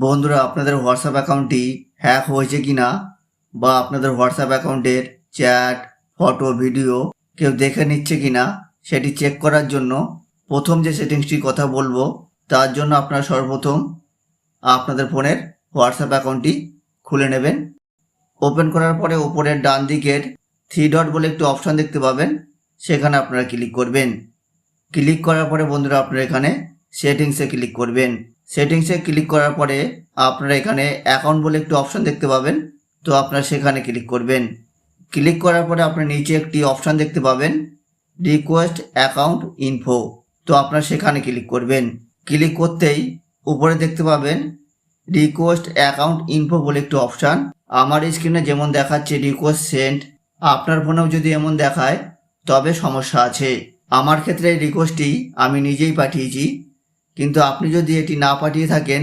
বন্ধুরা, আপনাদের হোয়াটসঅ্যাপ অ্যাকাউন্টটি হ্যাক হয়েছে কিনা বা আপনাদের হোয়াটসঅ্যাপ অ্যাকাউন্টের চ্যাট, ফটো, ভিডিও কেউ দেখে নিচ্ছে কিনা সেটি চেক করার জন্য প্রথম যে সেটিংসটির কথা বলবো তার জন্য আপনারা সর্বপ্রথম আপনাদের ফোনের হোয়াটসঅ্যাপ অ্যাকাউন্টটি খুলে নেবেন। ওপেন করার পরে উপরের ডান দিকের 3 ডট বলে একটি অপশান দেখতে পাবেন, সেখানে আপনারা ক্লিক করবেন। ক্লিক করার পরে বন্ধুরা আপনারা এখানে সেটিংসে ক্লিক করবেন। সেটিংসে ক্লিক করার পরে আপনারা এখানে অ্যাকাউন্ট বলে একটি অপশান দেখতে পাবেন, তো আপনারা সেখানে ক্লিক করবেন। ক্লিক করার পরে আপনার নিচে একটি অপশান দেখতে পাবেন রিকোয়েস্ট অ্যাকাউন্ট ইনফো, তো আপনারা সেখানে ক্লিক করবেন। ক্লিক করতেই উপরে দেখতে পাবেন রিকোয়েস্ট অ্যাকাউন্ট ইনফো বলে একটি অপশান। আমার স্ক্রিনে যেমন দেখাচ্ছে রিকোয়েস্ট সেন্ড, আপনার ফোনেও যদি এমন দেখায় তবে সমস্যা আছে। আমার ক্ষেত্রে এই রিকোয়েস্টটি আমি নিজেই পাঠিয়েছি, কিন্তু আপনি যদি এটি না পাঠিয়ে থাকেন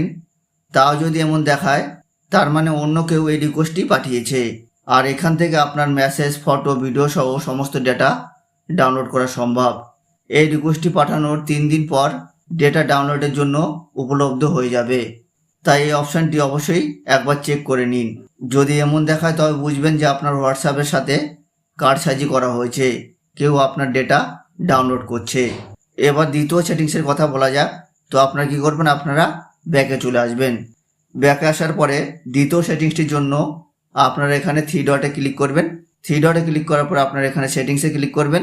তাও যদি এমন দেখায় তার মানে অন্য কেউ এই রিকোয়েস্টটি পাঠিয়েছে। আর এখান থেকে আপনার মেসেজ, ফটো, ভিডিও সহ সমস্ত ডেটা ডাউনলোড করা সম্ভব। এই রিকোয়েস্টটি পাঠানোর 3 দিন পর ডেটা ডাউনলোডের জন্য উপলব্ধ হয়ে যাবে, তাই এই অপশানটি অবশ্যই একবার চেক করে নিন। যদি এমন দেখায় তবে বুঝবেন যে আপনার হোয়াটসঅ্যাপের সাথে কারসাজি করা হয়েছে, কেউ আপনার ডেটা ডাউনলোড করছে। এবার দ্বিতীয় সেটিংসের কথা বলা যাক। তো আপনারা কী করবেন, আপনারা ব্যাকে চলে আসবেন। ব্যাকে আসার পরে দ্বিতীয় সেটিংসটির জন্য আপনারা এখানে 3 ডটে ক্লিক করবেন। 3 ডটে ক্লিক করার পর আপনারা এখানে সেটিংসে ক্লিক করবেন।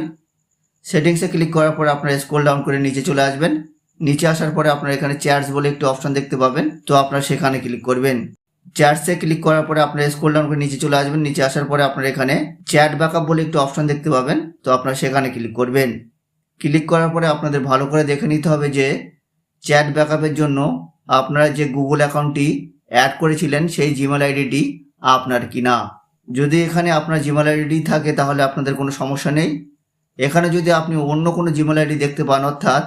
সেটিংসে ক্লিক করার পর আপনারা স্ক্রল ডাউন করে নিচে চলে আসবেন। নিচে আসার পরে আপনারা এখানে চ্যাটস বলে একটি অপশান দেখতে পাবেন, তো আপনারা সেখানে ক্লিক করবেন। চ্যাটসে ক্লিক করার পরে আপনারা স্ক্রল ডাউন করে নিচে চলে আসবেন। নিচে আসার পরে আপনারা এখানে চ্যাট ব্যাকআপ বলে একটি অপশান দেখতে পাবেন, তো আপনারা সেখানে ক্লিক করবেন। ক্লিক করার পরে আপনাদের ভালো করে দেখে নিতে হবে যে চ্যাট ব্যাকআপের জন্য আপনারা যে গুগল অ্যাকাউন্টটি অ্যাড করেছিলেন সেই জিমেল আইডিটি আপনার কিনা। যদি এখানে আপনার জিমেল আইডি থাকে তাহলে আপনাদের কোনো সমস্যা নেই। এখানে যদি আপনি অন্য কোনো জিমেল আইডি দেখতে পান, অর্থাৎ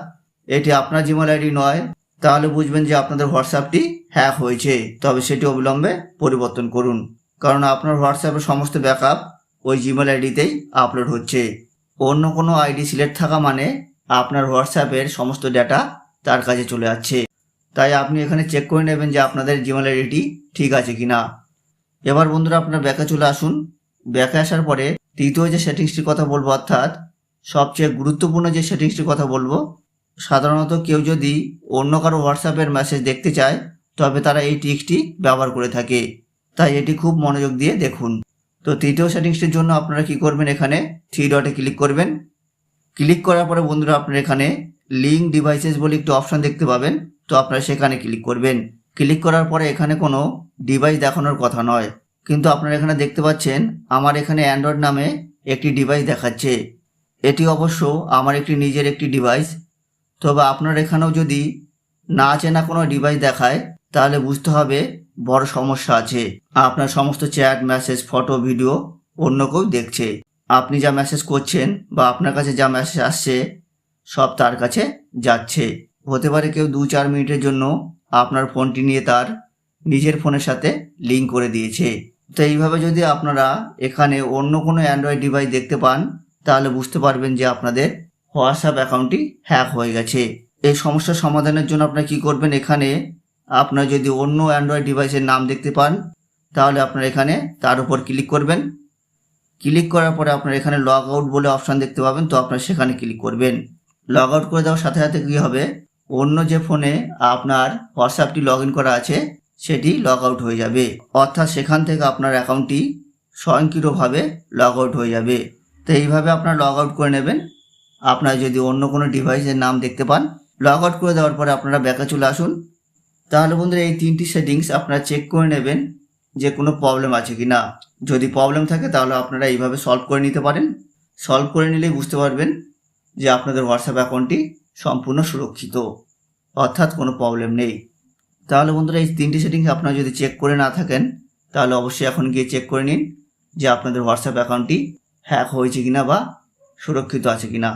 এটি আপনার জিমেল আইডি নয়, তাহলে বুঝবেন যে আপনাদের হোয়াটসঅ্যাপটি হ্যাক হয়েছে। তবে সেটি অবিলম্বে পরিবর্তন করুন, কারণ আপনার হোয়াটসঅ্যাপের সমস্ত ব্যাকআপ ওই জিমেল আইডিতেই আপলোড হচ্ছে। অন্য কোনো আইডি সিলেক্ট থাকা মানে আপনার হোয়াটসঅ্যাপের সমস্ত ডেটা তার কাছে চলে যাচ্ছে। তাই আপনি এখানে চেক করে নেবেন যে আপনাদের জিমেল আইডিটি ঠিক আছে কিনা। এবার বন্ধুরা আপনার ব্যাকে চলে আসুন। ব্যাকে আসার পরে তৃতীয় যে সেটিংসটির কথা বলবো, অর্থাৎ সবচেয়ে গুরুত্বপূর্ণ যে সেটিংসটির কথা বলবো, সাধারণত কেউ যদি অন্য কারো হোয়াটসঅ্যাপের মেসেজ দেখতে চায় তবে তারা এই ট্রিক্সটি ব্যবহার করে থাকে, তাই এটি খুব মনোযোগ দিয়ে দেখুন। তো তৃতীয় সেটিংসটির জন্য আপনারা কি করবেন, এখানে 3 ডটে ক্লিক করবেন। ক্লিক করার পরে বন্ধুরা আপনারা এখানে লিঙ্ক ডিভাইসেস বলে একটি অপশান দেখতে পাবেন, তো আপনারা সেখানে ক্লিক করবেন। ক্লিক করার পরে এখানে কোনো ডিভাইস দেখানোর কথা নয়, কিন্তু আপনারা এখানে দেখতে পাচ্ছেন আমার এখানে অ্যান্ড্রয়েড নামে একটি ডিভাইস দেখাচ্ছে। এটি অবশ্য আমার নিজের একটি ডিভাইস, তবে আপনার এখানেও যদি না চেনা কোনো ডিভাইস দেখায় তাহলে বুঝতে হবে বড় সমস্যা আছে। আপনার সমস্ত চ্যাট, মেসেজ, ফটো, ভিডিও অন্য কেউ দেখছে। আপনি যা মেসেজ করছেন বা আপনার কাছে যা মেসেজ আসছে সব তার কাছে যাচ্ছে। হতে পারে কেউ 2-4 মিনিটের জন্য আপনার ফোনটি নিয়ে তার নিজের ফোনের সাথে লিঙ্ক করে দিয়েছে। তো এইভাবে যদি আপনারা এখানে অন্য কোনো অ্যান্ড্রয়েড ডিভাইস দেখতে পান তাহলে বুঝতে পারবেন যে আপনাদের হোয়াটসঅ্যাপ অ্যাকাউন্টটি হ্যাক হয়ে গেছে। এই সমস্যার সমাধানের জন্য আপনারা কী করবেন, এখানে আপনারা যদি অন্য অ্যান্ড্রয়েড ডিভাইসের নাম দেখতে পান তাহলে আপনারা এখানে তার উপর ক্লিক করবেন। ক্লিক করার পরে আপনারা এখানে লগ আউট বলে অপশান দেখতে পাবেন, তো আপনারা সেখানে ক্লিক করবেন। লগ আউট করে দেওয়ার সাথে সাথে কী হবে, অন্য যে ফোনে আপনার হোয়াটসঅ্যাপটি লগ ইন করা আছে সেটি লগ আউট হয়ে যাবে, অর্থাৎ সেখান থেকে আপনার অ্যাকাউন্টটি স্বয়ংক্রিয়ভাবে লগ আউট হয়ে যাবে। তো এইভাবে আপনারা লগ আউট করে নেবেন আপনারা যদি অন্য কোনো ডিভাইসের নাম দেখতে পান। লগ আউট করে দেওয়ার পরে আপনারা ব্যাকে চলে আসুন। তাহলে বন্ধুরা এই 3টি সেটিংস আপনারা চেক করে নেবেন যে কোনো প্রবলেম আছে কি না। যদি প্রবলেম থাকে তাহলে আপনারা এইভাবে সলভ করে নিতে পারেন। সলভ করে নিলেই বুঝতে পারবেন যে আপনাদের হোয়াটসঅ্যাপ অ্যাকাউন্টটি সম্পূর্ণ সুরক্ষিত, অর্থাৎ কোনো প্রবলেম নেই। তাহলে বন্ধুরা এই 3টি সেটিংস আপনারা যদি চেক করে না থাকেন তাহলে অবশ্যই এখন গিয়ে চেক করে নিন যে আপনাদের হোয়াটসঅ্যাপ অ্যাকাউন্টটি হ্যাক হয়েছে কিনা বা সুরক্ষিত আছে কিনা।